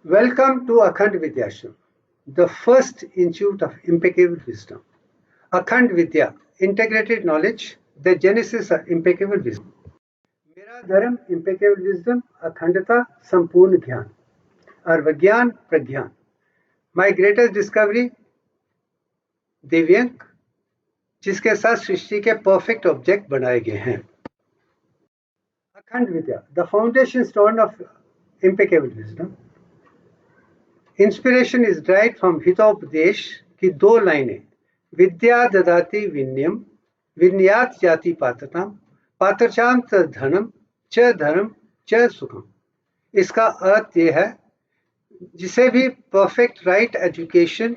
Welcome to Akhand Vidyashram, the first institute of impeccable wisdom. Akhand Vidya, integrated knowledge, the genesis of impeccable wisdom. मेरा धर्म impeccable wisdom, अखंडता, संपूर्ण ज्ञान और विज्ञान प्रज्ञान. My greatest discovery, दिव्यंक, जिसके साथ सृष्टि के परफेक्ट ऑब्जेक्ट बनाए गए हैं. अखंड विद्या, the foundation stone of impeccable wisdom. Inspiration is right from Hitopadesha की दो लाइनें. विद्या ददाति विनयम विनयात जाति पात्रताम पात्रचाम च धनम च धर्म च सुखम. इसका अर्थ ये है, जिसे भी परफेक्ट राइट एजुकेशन,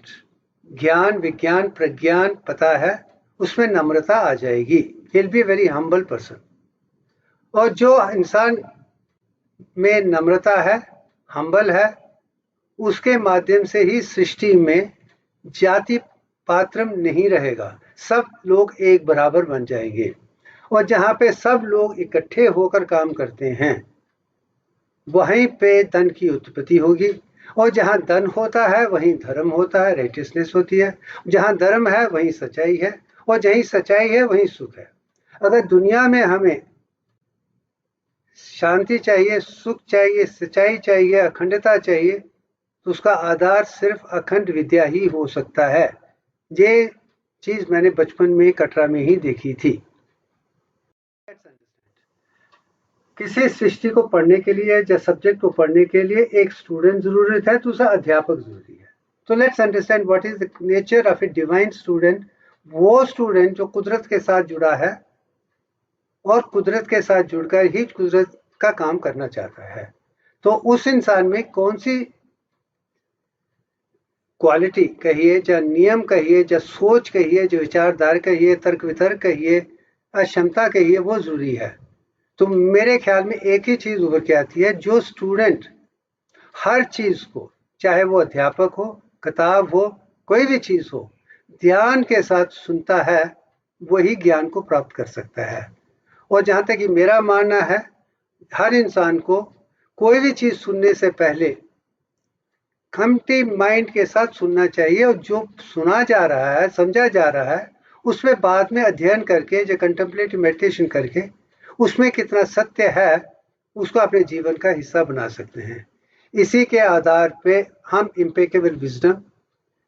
ज्ञान विज्ञान प्रज्ञान पता है, उसमें नम्रता आ जाएगी. He will be very humble person. और जो इंसान में नम्रता है, हम्बल है, उसके माध्यम से ही सृष्टि में जाति पात्रम नहीं रहेगा. सब लोग एक बराबर बन जाएंगे. और जहाँ पे सब लोग इकट्ठे होकर काम करते हैं, वहीं पे धन की उत्पत्ति होगी. और जहाँ धन होता है वहीं धर्म होता है, राइटियसनेस होती है. जहाँ धर्म है वहीं सच्चाई है, और जहीं सच्चाई है वहीं सुख है. अगर दुनिया में हमें शांति चाहिए, सुख चाहिए, सच्चाई चाहिए, अखंडता चाहिए, तो उसका आधार सिर्फ अखंड विद्या ही हो सकता है. ये चीज मैंने बचपन में कटरा में ही देखी थी. किसी सृष्टि को पढ़ने के लिए या सब्जेक्ट को पढ़ने के लिए एक स्टूडेंट जरूरत है, दूसरा अध्यापक जरूरी है. तो let's understand what is the nature of a divine student. वो स्टूडेंट जो कुदरत के साथ जुड़ा है और कुदरत के साथ जुड़कर ही कुदरत का काम करना चाहता है. तो उस इंसान में कौन सी क्वालिटी कहिए, या नियम कहिए, या सोच कहिए, जो विचारधारा कहिए, तर्क वितर्क कहिए, क्षमता कहिए, वो जरूरी है. तो मेरे ख्याल में एक ही चीज उभर के आती है, जो स्टूडेंट हर चीज को, चाहे वो अध्यापक हो, किताब हो, कोई भी चीज हो, ध्यान के साथ सुनता है, वही ज्ञान को प्राप्त कर सकता है. और जहां तक कि मेरा मानना है, हर इंसान को कोई भी चीज सुनने से पहले खमटी माइंड के साथ सुनना चाहिए. और जो सुना जा रहा है, समझा जा रहा है, उसमें बाद में अध्ययन करके, जो कंटेम्पलेटिव मेडिटेशन करके उसमें कितना सत्य है, उसको अपने जीवन का हिस्सा बना सकते हैं. इसी के आधार पे हम इम्पेकेबल विजडम,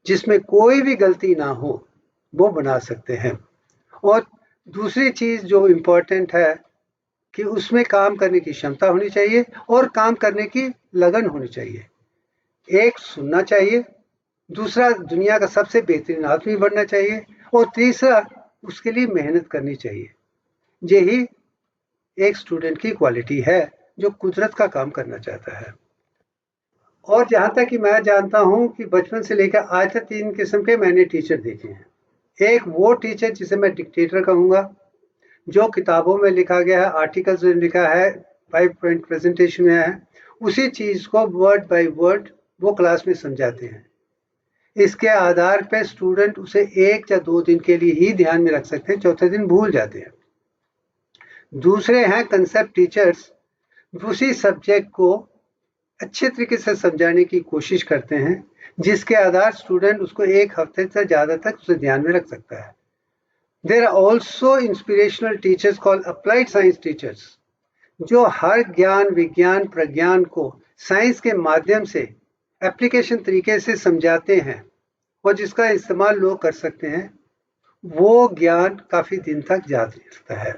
जिसमें कोई भी गलती ना हो, वो बना सकते हैं. और दूसरी चीज जो इम्पोर्टेंट है कि उसमें काम करने की क्षमता होनी चाहिए और काम करने की लगन होनी चाहिए. एक, सुनना चाहिए. दूसरा, दुनिया का सबसे बेहतरीन आदमी बनना चाहिए. और तीसरा, उसके लिए मेहनत करनी चाहिए. यही एक स्टूडेंट की क्वालिटी है जो कुदरत का काम करना चाहता है. और जहां तक कि मैं जानता हूं कि बचपन से लेकर आज तक 3 किस्म के मैंने टीचर देखे हैं. एक वो टीचर जिसे मैं डिक्टेटर कहूंगा, जो किताबों में लिखा गया है, आर्टिकल्स में लिखा है, 5 पॉइंट प्रेजेंटेशन में है, उसी चीज को वर्ड बाय वर्ड वो क्लास में समझाते हैं. इसके आधार पर स्टूडेंट उसे 1 या 2 दिन के लिए ही ध्यान में रख सकते हैं, चौथे दिन भूल जाते हैं. दूसरे हैं कंसेप्ट टीचर्स, उसी सब्जेक्ट को अच्छे तरीके से समझाने की कोशिश करते हैं, जिसके आधार स्टूडेंट उसको 1 हफ्ते से ज्यादा तक उसे ध्यान में रख सकता है. There are also inspirational teachers called applied science teachers, जो हर ज्ञान विज्ञान प्रज्ञान को साइंस के माध्यम से एप्लीकेशन तरीके से समझाते हैं और जिसका इस्तेमाल लोग कर सकते हैं. वो ज्ञान काफी दिन तक याद रहता है.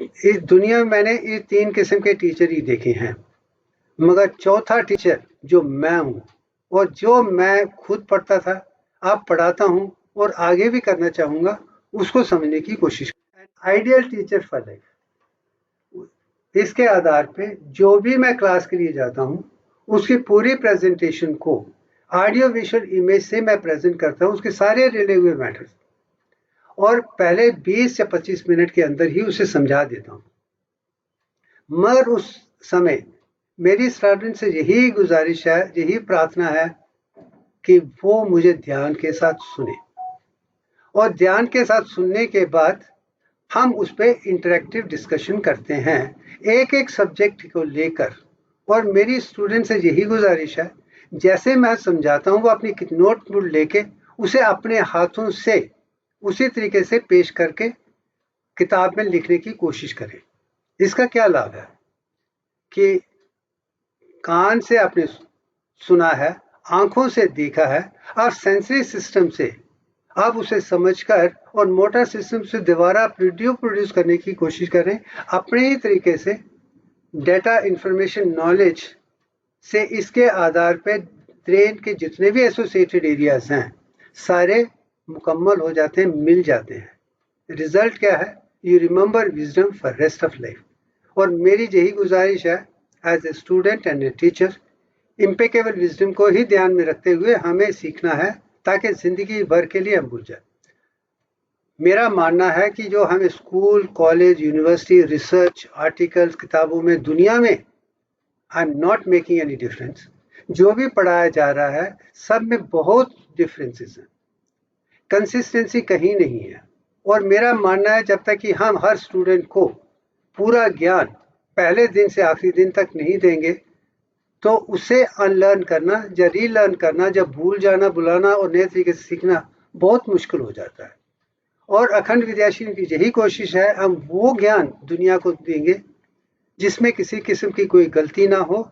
इस दुनिया में मैंने ये 3 किस्म के टीचर ही देखे हैं, मगर चौथा टीचर जो मैं हूं, और जो मैं खुद पढ़ता था, अब पढ़ाता हूं और आगे भी करना चाहूंगा, उसको समझने की कोशिश. Ideal teacher for life. इसके आधार पे जो भी मैं क्लास के लिए जाता हूं, उसकी पूरी प्रेजेंटेशन को ऑडियो विजुअल इमेज से मैं प्रेजेंट करता हूं, उसके सारे रिले हुए मैटर्स, और पहले 20 या 25 मिनट के अंदर ही उसे समझा देता हूं. मगर उस समय मेरी स्टूडेंट से यही गुजारिश है, यही प्रार्थना है कि वो मुझे ध्यान के साथ सुने. और ध्यान के साथ सुनने के बाद हम उस पर इंटरेक्टिव डिस्कशन करते हैं, एक एक सब्जेक्ट को लेकर. और मेरी स्टूडेंट से यही गुजारिश है जैसे मैं समझाता हूँ वो अपनी नोटबुक लेके उसे अपने हाथों से उसी तरीके से पेश करके किताब में लिखने की कोशिश करें। इसका क्या लाभ है कि कान से आपने सुना है, आंखों से देखा है और सेंसरी सिस्टम से आप उसे समझकर और मोटर सिस्टम से दोबारा प्रोड्यूस करने की कोशिश करें अपने ही तरीके से। डेटा इंफॉर्मेशन नॉलेज से इसके आधार पे ब्रेन के जितने भी एसोसिएटेड एरियाज हैं सारे मुकम्मल हो जाते हैं, मिल जाते हैं। रिजल्ट क्या है? You remember wisdom for rest of life. और मेरी यही गुजारिश है as a student and a teacher, impeccable wisdom को ही ध्यान में रखते हुए हमें सीखना है ताकि जिंदगी भर के लिए हम भूल जाए। मेरा मानना है कि जो हमें school, college, university, research, articles, किताबों में, दुनिया में, I am not making any difference, जो भी पढ़ाया जा रहा है सब में बहुत डिफरेंसेस हैं, कंसिस्टेंसी कहीं नहीं है। और मेरा मानना है जब तक कि हम हर स्टूडेंट को पूरा ज्ञान पहले दिन से आखिरी दिन तक नहीं देंगे तो उसे अनलर्न करना या रीलर्न करना, जब भूल जाना, बुलाना और नए तरीके से सीखना बहुत मुश्किल हो जाता है। और अखंड विद्याश्री की यही कोशिश है हम वो ज्ञान दुनिया को देंगे जिसमें किसी किस्म की कोई गलती ना हो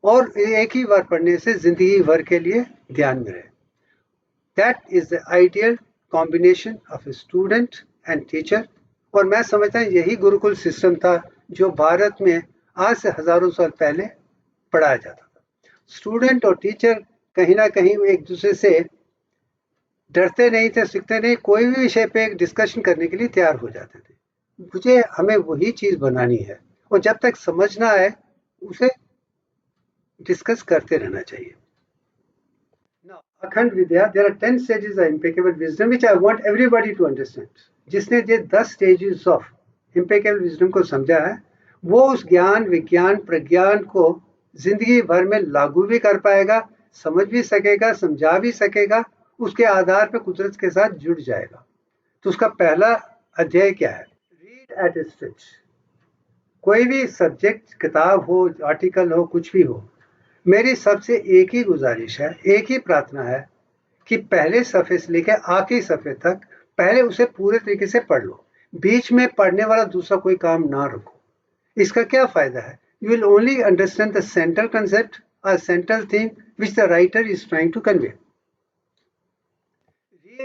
और एक ही बार पढ़ने से जिंदगी भर के लिए ध्यान में रहे। That is the ideal combination of A student and teacher. और मैं समझता हूँ यही गुरुकुल सिस्टम था जो भारत में आज से हजारों साल पहले पढ़ाया जाता था। स्टूडेंट और टीचर कहीं ना कहीं एक दूसरे से डरते नहीं थे, सीखते नहीं, कोई भी विषय पे एक डिस्कशन करने के लिए तैयार हो जाते थे। हमें वही चीज बनानी है और जब तक समझ ना आए उसे डिस्कस करते रहना चाहिए। Now, अखंड विद्या, there are 10 stages of impeccable wisdom which I want everybody to understand. जिसने ये 10 stages of impeccable wisdom को समझा है वो उस ज्ञान, विज्ञान, प्रज्ञान को जिंदगी भर में लागू भी कर पाएगा, समझ भी सकेगा, समझा भी सकेगा, उसके आधार पर कुदरत के साथ जुड़ जाएगा। तो उसका पहला अध्याय क्या है? रीड एट ए स्ट्रेच। कोई भी सब्जेक्ट, किताब हो, आर्टिकल हो, कुछ भी हो, मेरी सबसे एक ही गुजारिश है, एक ही प्रार्थना है कि पहले सफ़े से लेकर आखिरी सफ़े तक पहले उसे पूरे तरीके से पढ़ लो। बीच में पढ़ने वाला दूसरा कोई काम ना रखो। इसका क्या फायदा है? You will only understand the central concept और central theme which the writer is trying to convey.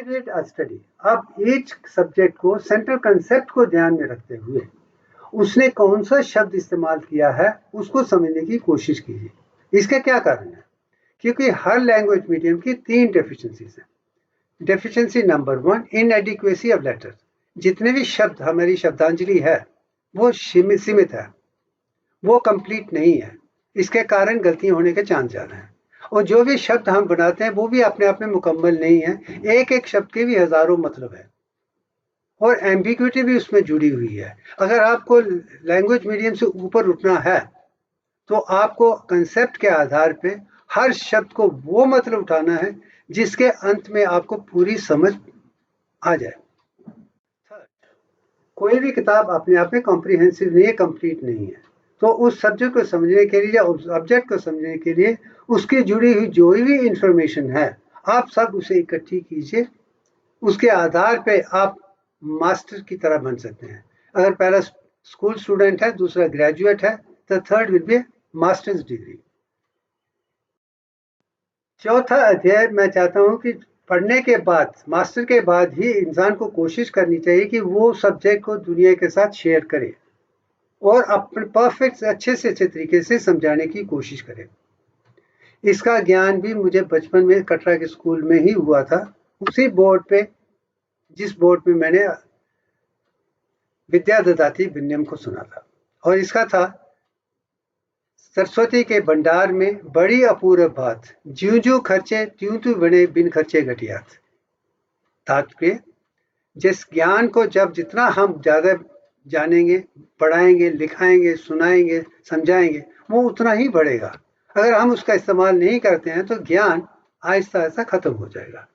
Read और स्टडी। अब ईच सब्जेक्ट को, सेंट्रल कंसेप्ट को ध्यान में रखते हुए उसने कौन सा शब्द इस्तेमाल किया है उसको समझने की कोशिश कीजिए। इसका क्या कारण है? क्योंकि हर लैंग्वेज मीडियम की 3 डेफिशिएंसीज हैं। Deficiency number 1, inadequacy of letters. जितने भी शब्द हमारी शब्दांजलि है वो सीमित है, वो कंप्लीट नहीं है, इसके कारण गलतियां होने के चांस ज्यादा हैं। और जो भी शब्द हम बनाते हैं वो भी अपने आप में मुकम्मल नहीं है, एक एक शब्द के भी हजारों मतलब है और एम्बिग्युइटी भी उसमें जुड़ी हुई है। अगर आपको लैंग्वेज मीडियम से ऊपर उठना है तो आपको कंसेप्ट के आधार पे हर शब्द को वो मतलब उठाना है जिसके अंत में आपको पूरी समझ आ जाए। कोई भी किताब अपने आप में कॉम्प्रिहेंसिव नहीं है, कंप्लीट नहीं है। तो उस सब्जेक्ट को समझने के लिए या उस ऑब्जेक्ट को समझने के लिए उसकी जुड़ी हुई जो भी इंफॉर्मेशन है आप सब उसे इकट्ठी कीजिए, उसके आधार पे आप मास्टर की तरह बन सकते हैं। अगर पहला स्कूल स्टूडेंट है, दूसरा ग्रेजुएट है, तो third will be masters degree. चौथा अध्याय मैं चाहता हूं कि पढ़ने के बाद, मास्टर के बाद ही इंसान को कोशिश करनी चाहिए कि वो सब्जेक्ट को दुनिया के साथ शेयर करे और अपने परफेक्ट अच्छे से अच्छे तरीके से समझाने की कोशिश करे। इसका ज्ञान भी मुझे बचपन में कटरा के स्कूल में ही हुआ था, उसी बोर्ड पे जिस बोर्ड में मैंने विद्या ददाती विनयम को सुना था। और इसका था, सरस्वती के भंडार में बड़ी अपूर्व बात, ज्यों ज्यों खर्चे त्यों त्यों बने बिन खर्चे घटियात। तात्पर्य, जिस ज्ञान को जब जितना हम ज्यादा जानेंगे, पढ़ाएंगे, लिखाएंगे, सुनाएंगे, समझाएंगे, वो उतना ही बढ़ेगा। अगर हम उसका इस्तेमाल नहीं करते हैं तो ज्ञान आहिस्ता आहिस्ता खत्म हो जाएगा।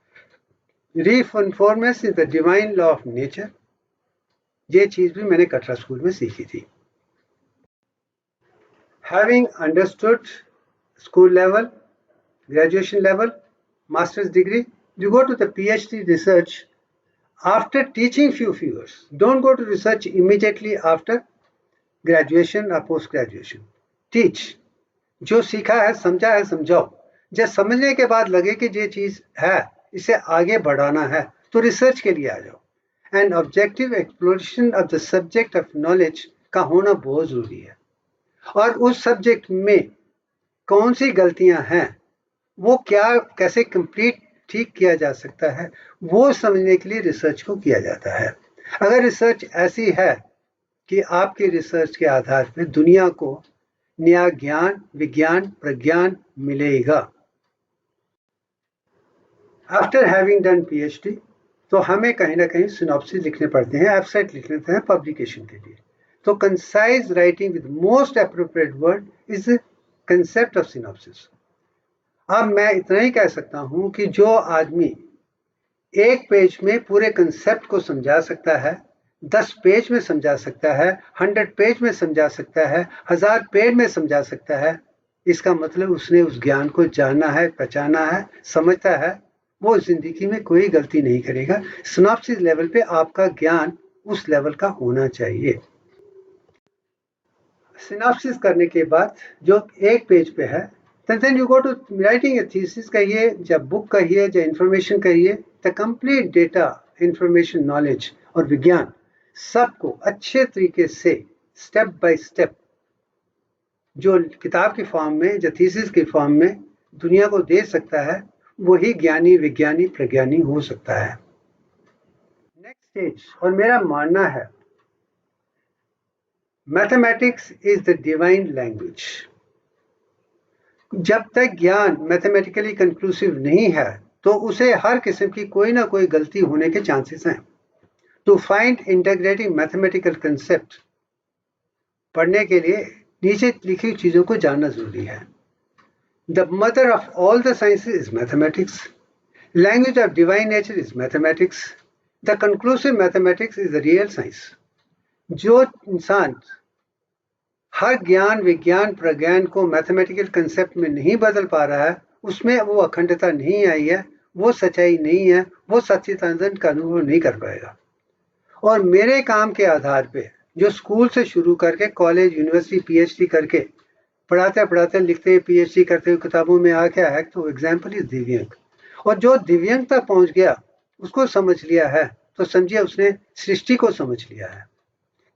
Reinforcement is the divine law of nature, ये चीज भी मैंने कटरा स्कूल में सीखी थी। Having understood school level, graduation level, master's degree. You go to the PhD research after teaching few years. Don't go to research immediately after graduation or post graduation. Teach. जो सीखा है, समझा है, समझाओ. जब समझने के बाद लगे कि ये चीज है, इसे आगे बढ़ाना है, तो रिसर्च के लिए आ जाओ. And objective exploration of the subject of knowledge का होना बहुत जरूरी है. और उस सब्जेक्ट में कौन सी गलतियां हैं, वो क्या कैसे कंप्लीट ठीक किया जा सकता है, वो समझने के लिए रिसर्च को किया जाता है. अगर रिसर्च ऐसी है कि आपकी रिसर्च के आधार पर दुनिया को नया ज्ञान, विज्ञान, प्रज्ञान मिलेगा. आफ्टर हैविंग डन PhD, तो हमें कहीं ना कहीं सिनॉप्सिस लिखने पड़ते हैं, एब्स्ट्रैक्ट लिखने पड़ते हैं पब्लिकेशन के लिए. तो concise writing with most appropriate word is the concept of synopsis. अब मैं इतना ही कह सकता हूं कि जो आदमी एक पेज में पूरे कंसेप्ट को समझा सकता है, 10 पेज में समझा सकता है, 100 पेज में समझा सकता है, 1000 पेज में समझा सकता है, इसका मतलब उसने उस ज्ञान को जाना है, पहचाना है, समझता है. वो जिंदगी में कोई गलती नहीं करेगा. सिनॉप्सिस लेवल पे आपका ज्ञान उस लेवल का होना चाहिए. सिनॉप्सिस करने के बाद जो एक पेज पे है, then you go to writing a thesis कहिए, या बुक कहिए, या इंफॉर्मेशन कहिए, the complete data, information, knowledge और विज्ञान सबको अच्छे तरीके से स्टेप बाय स्टेप जो किताब की फॉर्म में, जो थीसिस की फॉर्म में दुनिया को दे सकता है, वही ज्ञानी, विज्ञानी, प्रज्ञानी हो सकता है. नेक्स्ट स्टेज, और मेरा मानना है mathematics is the divine language. जब तक ज्ञान मैथमेटिकली कंक्लूसिव नहीं है, तो उसे हर किस्म की कोई ना कोई गलती होने के चांसेस हैं. To find integrating mathematical concept पढ़ने के लिए नीचे लिखी चीजों को जानना जरूरी है. The mother of all the sciences is mathematics. Language of divine nature is mathematics. The conclusive mathematics is the real science. जो इंसान हर ज्ञान, विज्ञान, प्रज्ञान को मैथमेटिकल कंसेप्ट में नहीं बदल पा रहा है, उसमें वो अखंडता नहीं आई है, वो सच्चाई नहीं है, वो सच्चिदानंद का अनुभव नहीं कर पाएगा. और मेरे काम के आधार पे जो स्कूल से शुरू करके कॉलेज, यूनिवर्सिटी, PhD करके पढ़ाते पढ़ाते लिखते, PhD करते हुए किताबों में आ गया है, तो एग्जाम्पल इज दिव्यांग. और जो दिव्यांग तक पहुंच गया, उसको समझ लिया है, तो समझिए उसने सृष्टि को समझ लिया है.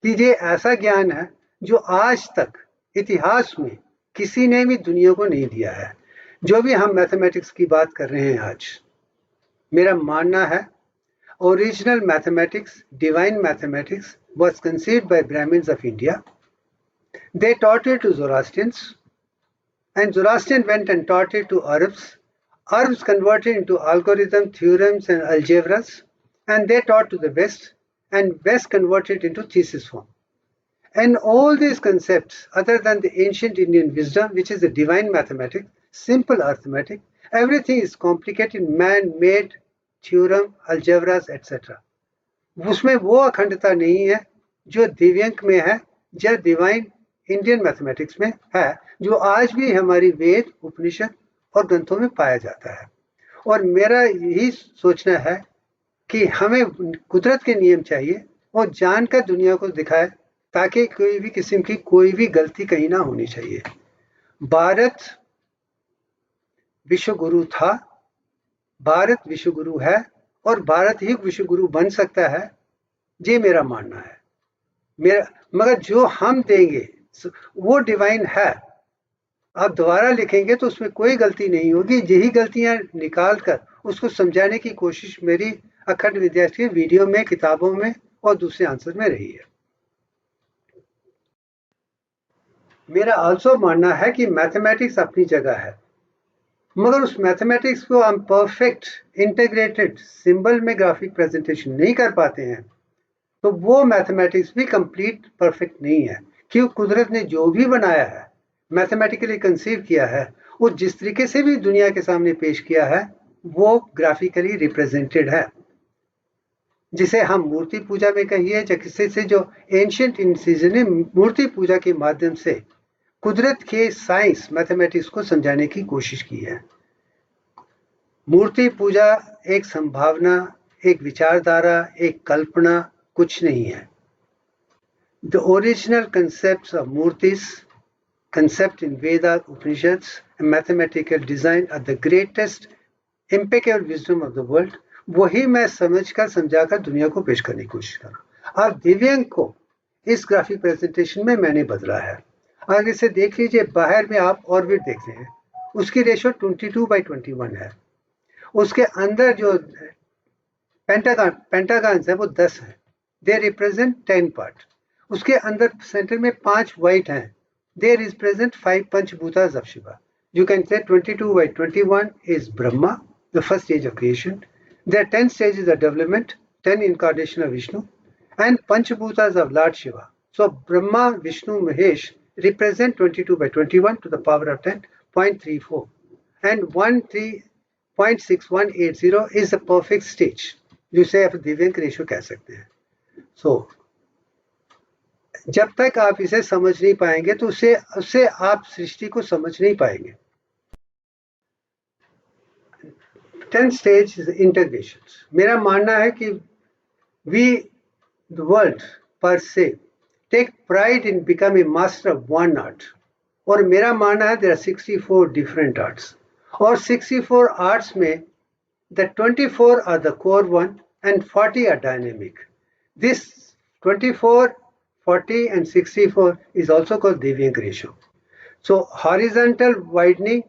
कि ये ऐसा ज्ञान है जो आज तक इतिहास में किसी ने भी दुनिया को नहीं दिया है. जो भी हम मैथमेटिक्स की बात कर रहे हैं आज, मेरा मानना है original mathematics, divine mathematics was conceived by Brahmins of India. They taught it to Zoroastrians, and Zoroastrian went and taught it to Arabs. Arabs converted into algorithm, theorems and algebras, and they taught to the West, and West converted into thesis form. And all these concepts, other than the ancient Indian wisdom, which is the divine mathematics, simple arithmetic, everything is complicated, man-made, theorem, algebras, etc. उसमें वो अखंडता नहीं है जो दिव्यांग में है, जो डिवाइन इंडियन मैथमेटिक्स में है, जो आज भी हमारी वेद, उपनिषद और ग्रंथों में पाया जाता है. और मेरा यही सोचना है कि हमें कुदरत के नियम चाहिए और जानकर दुनिया को दिखाए, ताकि कोई भी किस्म की कोई भी गलती कहीं ना होनी चाहिए. भारत विश्व गुरु था, भारत विश्व गुरु है, और भारत ही विश्व गुरु बन सकता है. ये मेरा मानना है. मगर जो हम देंगे वो डिवाइन है. आप दोबारा लिखेंगे तो उसमें कोई गलती नहीं होगी. यही गलतियां निकाल कर उसको समझाने की कोशिश मेरी अखंड विद्यार्थी वीडियो में, किताबों में और दूसरे आंसर में रही है. मेरा आल्सो मानना है कि मैथमेटिक्स अपनी जगह है, मगर उस मैथमेटिक्स को हम परफेक्ट इंटीग्रेटेड सिंबल में ग्राफिक प्रेजेंटेशन नहीं कर पाते हैं, तो वो मैथमेटिक्स भी कंप्लीट परफेक्ट नहीं है. क्योंकि कुदरत ने जो भी बनाया है, मैथमेटिकली कंसीव किया है, वो जिस तरीके से भी दुनिया के सामने पेश किया है, वो ग्राफिकली रिप्रेजेंटेड है. जिसे हम मूर्ति पूजा में कहिए, या किसी से जो एंशियंट इंसिजन ने मूर्ति पूजा के माध्यम से कुदरत के साइंस मैथमेटिक्स को समझाने की कोशिश की है. मूर्ति पूजा एक संभावना, एक विचारधारा, एक कल्पना कुछ नहीं है. The original concepts of murtis, concept in Vedas, Upanishads, and mathematical design are the greatest impeccable wisdom of the world. वही मैं समझकर समझाकर दुनिया को पेश करने की कोशिश कर रहा हूँ. अब दिव्यांग को इस ग्राफिक प्रेजेंटेशन में मैंने बदला है. अगर इसे देख लीजिए, बाहर में आप ऑर्बिट देख रहे हैं, उसकी रेशियो 22/21 है. उसके अंदर जो पेंटागन्स है वो 10 है. They represent 10 part. उसके अंदर सेंटर में 5 व्हाइट हैं. They represent 5 panchabhutas of Shiva. You can say 22/21 is Brahma, the first stage of creation. There are 10 stages of development, 10 incarnation of Vishnu, and Panchabhutas of Lord Shiva. So Brahma, Vishnu, Mahesh represent 22/21 to the power of 10, 0.34. And 13.6180 is the perfect stage. जिसे आप दिव्यांग ratio कह सकते हैं. So जब तक आप इसे समझ नहीं पाएंगे तो उससे आप सृष्टि को समझ नहीं पाएंगे. 10 stage integrations. मेरा मानना है कि we, the world per se, take pride in becoming master of one art. और मेरा मानना है there are 64 different arts. और 64 arts में the 24 are the core one and 40 are dynamic. This 24, 40 and 64 is also called Divyang ratio. So horizontal widening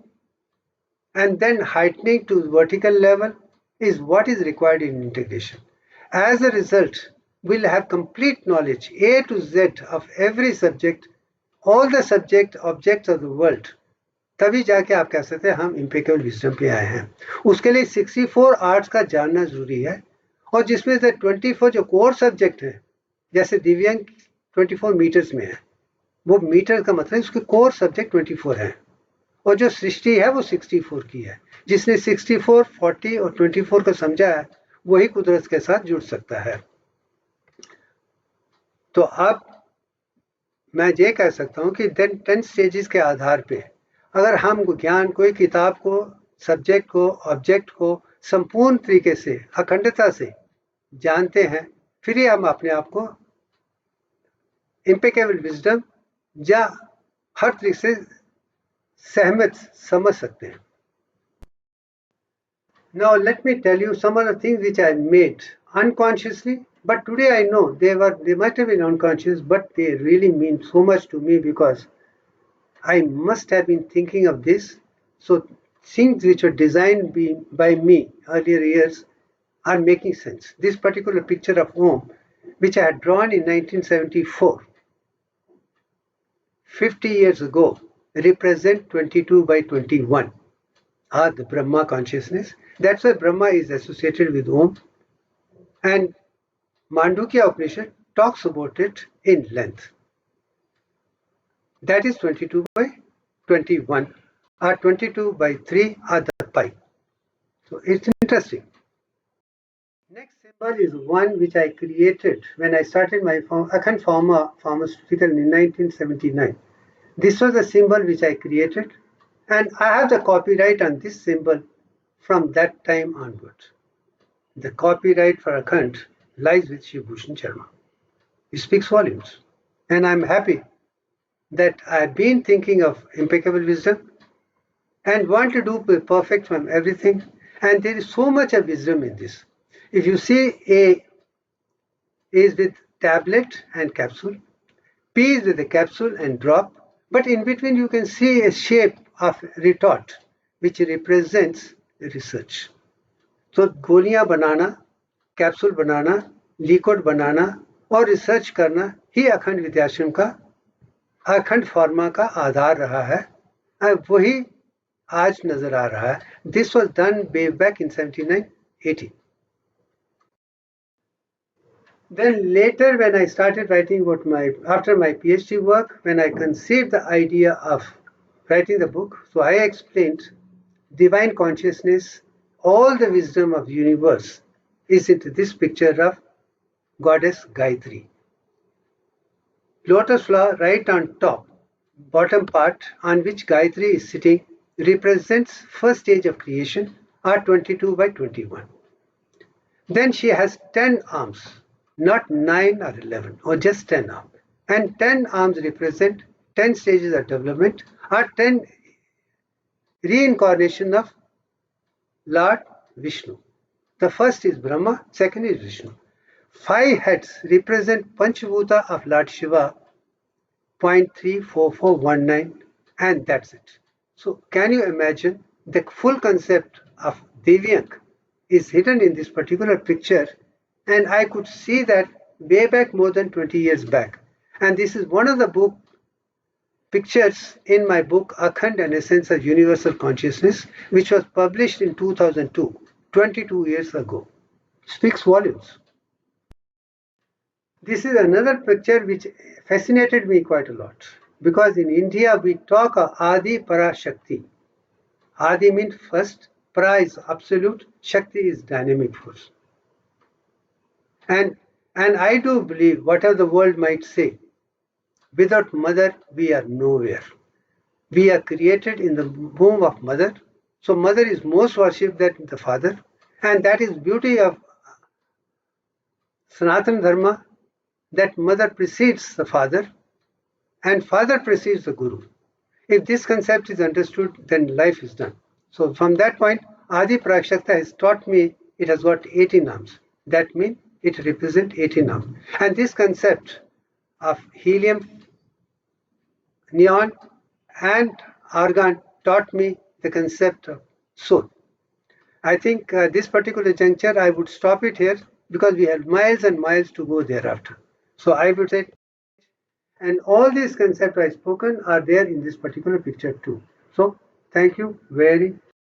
and then heightening to vertical level is what is required in integration. As a result, we'll have complete knowledge A to Z of every subject, all the subject objects of the world. तभी जाके आप कह सकते हैं हम impeccable wisdom पे आए हैं. उसके लिए 64 आर्ट्स का जानना जरूरी है, और जिसमें से 24 जो कोर सब्जेक्ट है, जैसे दिव्यांग 24 मीटर्स में है, वो मीटर का मतलब उसके कोर सब्जेक्ट 24 है, और जो सृष्टि है वो 64 की है. जिसने 64, 40 और 24 को समझा है वही कुदरत के साथ जुड़ सकता है. तो अब मैं ये कह सकता हूं कि 10 स्टेजेस के आधार पे अगर हम ज्ञान, कोई किताब को, सब्जेक्ट को, ऑब्जेक्ट को संपूर्ण तरीके से, अखंडता से जानते हैं, फिर ही हम अपने आप को इम्पेकेबल विजडम या हर तरीके से सहमत समझ सकते हैं. Now let me tell you some of the things which I made unconsciously, but today I know they might have been unconscious, but they really mean so much to me because I must have been thinking of this. So things which were designed by me earlier years are making sense. This particular picture of Om, which I had drawn in 1974, 50 years ago, represent 22/21 are the Brahma consciousness. That's why Brahma is associated with Om. And Mandukya Upanishad talks about it in length. That is 22/21, or 22/3 are the pi. So it's interesting. Next symbol is one which I created when I started my Akhand Pharmaceutical in 1979. This was a symbol which I created, and I have the copyright on this symbol from that time onwards. The copyright for Akhand lies with Shiv Bhushan Sharma. It speaks volumes, and I'm happy that I've been thinking of impeccable wisdom and want to do perfect from everything, and there is so much of wisdom in this. If you see, A is with tablet and capsule, P is with the capsule and drop, but in between you can see a shape of retort which represents research. So गोलियां बनाना, capsule बनाना, liquid बनाना और research करना ही अखंड विद्याश्रम का, अखंड pharma का आधार रहा है, वही आज नजर आ रहा है. This was done way back in 79-80. Then later, when I started writing about after my PhD work, when I conceived the idea of writing the book, so I explained divine consciousness, all the wisdom of the universe is into this picture of goddess Gayatri. Lotus flower right on top, bottom part on which Gayatri is sitting represents first stage of creation, are 22 by 21. Then she has 10 arms, not 9 or 11, or just 10 arms. And 10 arms represent 10 stages of development, or 10 reincarnation of Lord Vishnu. The first is Brahma, second is Vishnu. 5 heads represent Panchabhuta of Lord Shiva, 0.34419, and that's it. So can you imagine the full concept of Devyank is hidden in this particular picture, and I could see that way back more than 20 years back. And this is one of the book pictures in my book Akhand, an Essence of Universal Consciousness, which was published in 2002, 22 years ago. Speaks volumes. This is another picture which fascinated me quite a lot, because in India we talk of Adi Para Shakti. Adi means first, Para is absolute, Shakti is dynamic force. And I do believe, whatever the world might say, without mother we are nowhere. We are created in the womb of mother. So mother is most worshipped than the father. And that is beauty of Sanatana Dharma, that mother precedes the father and father precedes the guru. If this concept is understood, then life is done. So from that point, Adi Prakshakta has taught me it has got 18 arms. That means it represents 18 arms. And this concept of helium, neon, and argon taught me the concept of soul. I think this particular juncture, I would stop it here because we have miles and miles to go thereafter. So I would say, and all these concepts I spoken are there in this particular picture too. So thank you very